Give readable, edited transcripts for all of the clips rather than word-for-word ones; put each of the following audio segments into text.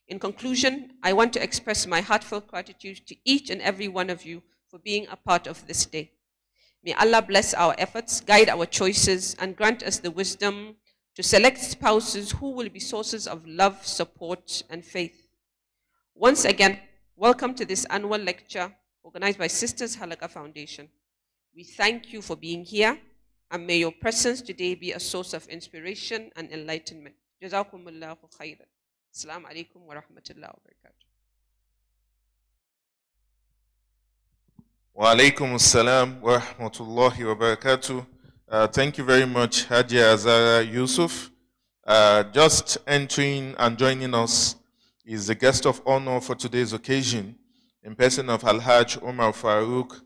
In conclusion, I want to express my heartfelt gratitude to each and every one of you for being a part of this day. May Allah bless our efforts, guide our choices, and grant us the wisdom to select spouses who will be sources of love, support, and faith. Once again, welcome to this annual lecture organized by Sisters Halaqa Foundation. We thank you for being here, and may your presence today be a source of inspiration and enlightenment. Jazakumullahu khairan. Assalamu alaikum wa rahmatullahi wa barakatuh. Wa alaikum assalam wa rahmatullahi wa barakatuh. Thank you very much, Hajia Azara Yusuf. Just entering and joining us is the guest of honor for today's occasion, in person of Al-Hajj Umar Farouk,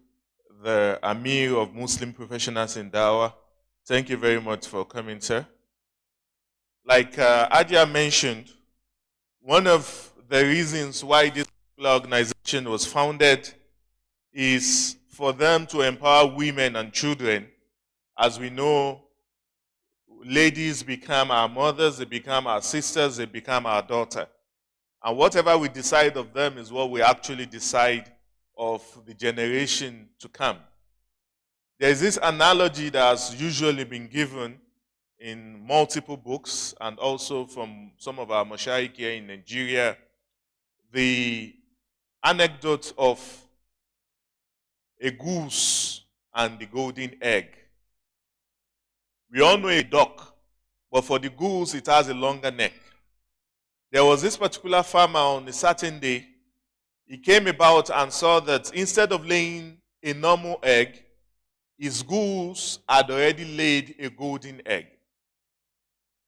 the Amir of Muslim Professionals in Dawah. Thank you very much for coming, sir. Like Hajia mentioned, one of the reasons why this organization was founded is for them to empower women and children. As we know, ladies become our mothers, they become our sisters, they become our daughter. And whatever we decide of them is what we actually decide of the generation to come. There's this analogy that has usually been given in multiple books and also from some of our mashayikh here in Nigeria, the anecdote of a goose and the golden egg. We all know a duck, but for the goose, it has a longer neck. There was this particular farmer on a certain day. He came about and saw that instead of laying a normal egg, his goose had already laid a golden egg.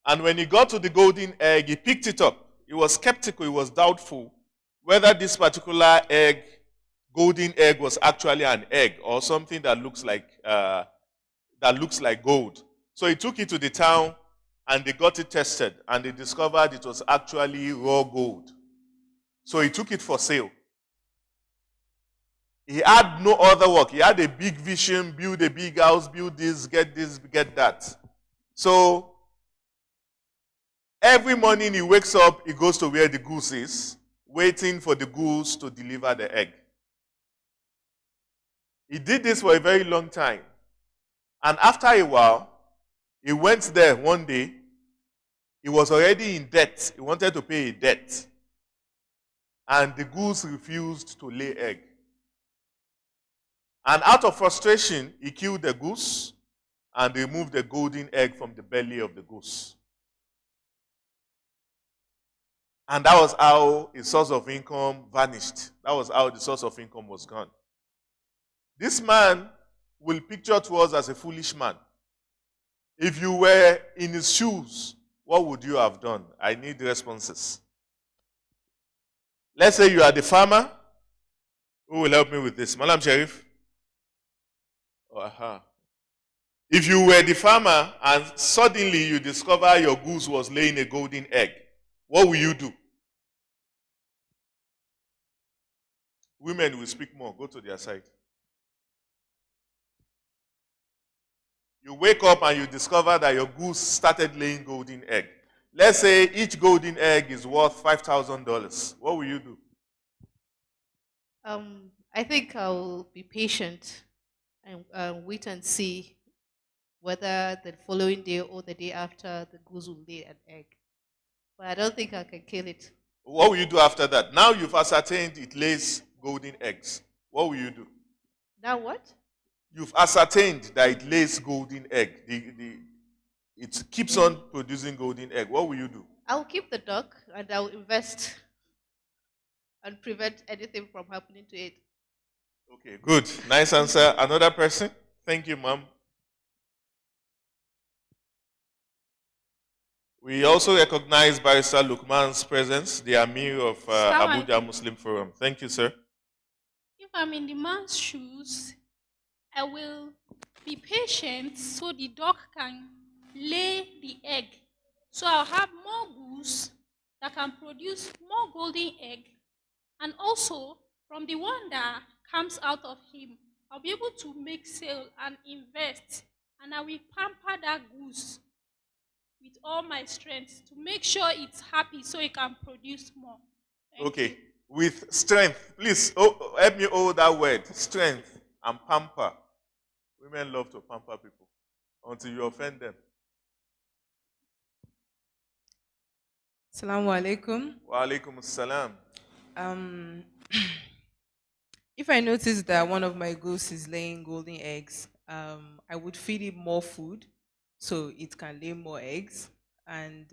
And when he got to the golden egg, he picked it up. He was skeptical, he was doubtful whether this particular egg, golden egg, was actually an egg or something that looks like gold. So he took it to the town and they got it tested and they discovered it was actually raw gold. So he took it for sale. He had no other work. He had a big vision, build a big house, build this, get that. So every morning he wakes up, he goes to where the goose is, waiting for the goose to deliver the egg. He did this for a very long time. And after a while, he went there one day. He was already in debt. He wanted to pay a debt. And the goose refused to lay egg. And out of frustration, he killed the goose and removed the golden egg from the belly of the goose. And that was how his source of income vanished. That was how the source of income was gone. This man will picture to us as a foolish man. If you were in his shoes, what would you have done? I need responses. Let's say you are the farmer. Who will help me with this? Malam Sharif? If you were the farmer and suddenly you discover your goose was laying a golden egg, what will you do? Women will speak more. Go to their side. You wake up and you discover that your goose started laying golden egg. Let's say each golden egg is worth $5,000. What will you do? I think I'll be patient and wait and see whether the following day or the day after the goose will lay an egg. But I don't think I can kill it. What will you do after that? Now you've ascertained it lays golden eggs. What will you do? Now what? You've ascertained that it lays golden egg. It keeps on producing golden egg. What will you do? I'll keep the duck and I'll invest and prevent anything from happening to it. Okay, good. Nice answer. Another person? Thank you, ma'am. We also recognize Barrister Lukman's presence, the Amir of Abuja Muslim Forum. Thank you, sir. If I'm in the man's shoes, I will be patient so the dog can lay the egg. So I'll have more goose that can produce more golden egg. And also, from the one that comes out of him, I'll be able to make sale and invest. And I will pamper that goose with all my strength to make sure it's happy so it can produce more. Okay. With strength. Please help me hold that word. Strength and pamper. Women love to pamper people until you offend them. Assalamu alaikum. Wa alaikum assalam. Um, if I notice that one of my goats is laying golden eggs, I would feed it more food so it can lay more eggs. And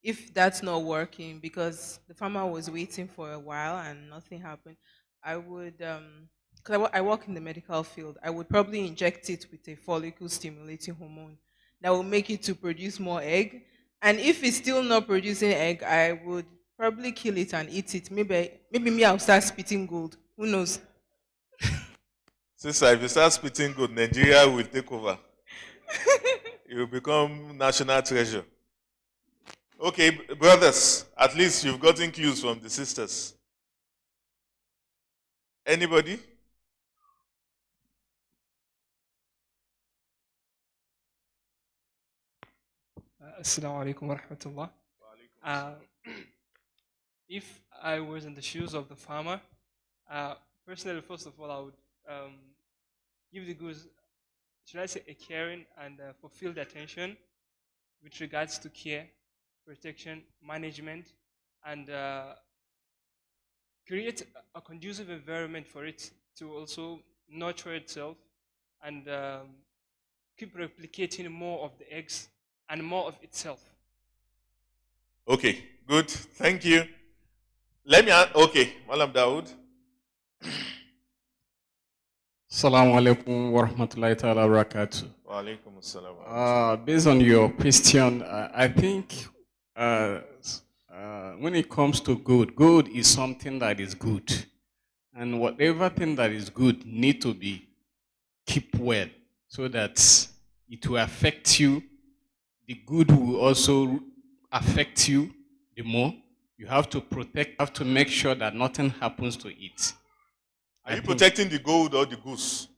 if that's not working because the farmer was waiting for a while and nothing happened, I would, because I work in the medical field, I would probably inject it with a follicle stimulating hormone that will make it to produce more egg. And if it's still not producing egg, I would probably kill it and eat it. Maybe me, I'll start spitting gold. Who knows? Sister, if you start spitting good, Nigeria will take over. You will become national treasure. Okay, brothers, at least you've gotten clues from the sisters. Anybody? Assalamu alaikum wa rahmatullah. If I was in the shoes of the farmer, personally, first of all, I would give the goose, should I say, a caring and fulfilled attention with regards to care, protection, management, and create a conducive environment for it to also nurture itself and keep replicating more of the eggs and more of itself. Okay, good. Thank you. Let me okay, Malam Dawood. Assalamu alaikum wa rahmatullahi ta'ala wa barakatuh. Wa alaikum assalam. Based on your question, I think when it comes to good is something that is good. And whatever thing that is good need to be kept well so that it will affect you. The good will also affect you the more. You have to protect, you have to make sure that nothing happens to it. Are you protecting the gold or the goose?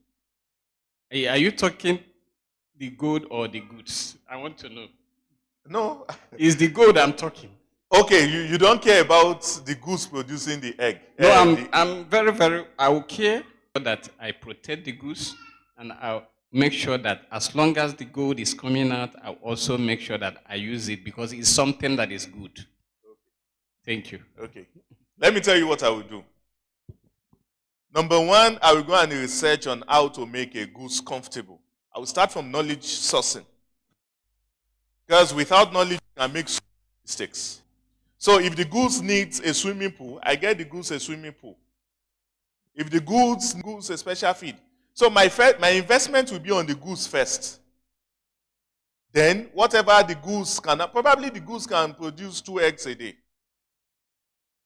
Are you talking the gold or the goods? I want to know. No. It's the gold I'm talking. Okay, you don't care about the goose producing the egg. No, I'm very, I will care that I protect the goose and I'll make sure that as long as the gold is coming out, I'll also make sure that I use it because it's something that is good. Okay. Thank you. Okay. Let me tell you what I will do. Number one, I will go and research on how to make a goose comfortable. I will start from knowledge sourcing. Because without knowledge, you can make mistakes. So if the goose needs a swimming pool, I get the goose a swimming pool. If the goose needs a special feed. So my investment will be on the goose first. Then whatever the goose can, probably the goose can produce 2 eggs a day.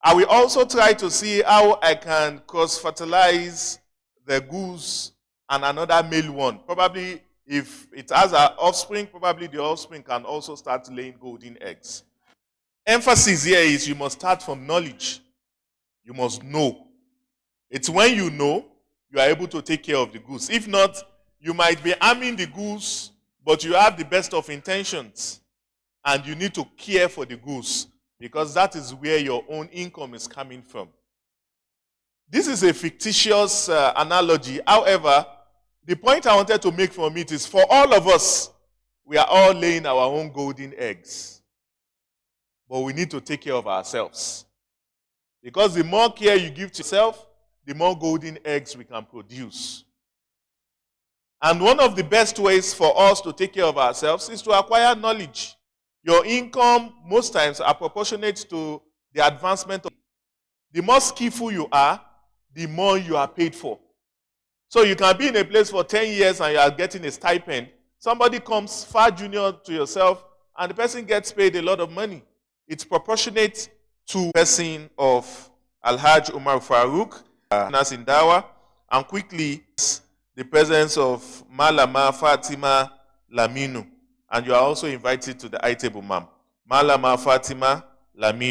I will also try to see how I can cross-fertilize the goose and another male one. Probably if it has an offspring, probably the offspring can also start laying golden eggs. Emphasis here is you must start from knowledge. You must know. It's when you know, you are able to take care of the goose. If not, you might be harming the goose, but you have the best of intentions. And you need to care for the goose because that is where your own income is coming from. This is a fictitious analogy. However, the point I wanted to make from it is for all of us, we are all laying our own golden eggs. But we need to take care of ourselves. Because the more care you give to yourself, the more golden eggs we can produce. And one of the best ways for us to take care of ourselves is to acquire knowledge. Your income, most times, are proportionate to the advancement of. The more skillful you are, the more you are paid for. So you can be in a place for 10 years and you are getting a stipend. Somebody comes far junior to yourself and the person gets paid a lot of money. It's proportionate to the person of Alhaj Umar Farouk, Nas in Dawa, and quickly the presence of Malama Fatima Laminu. And you are also invited to the high table, ma'am. Malama Fatima Laminu.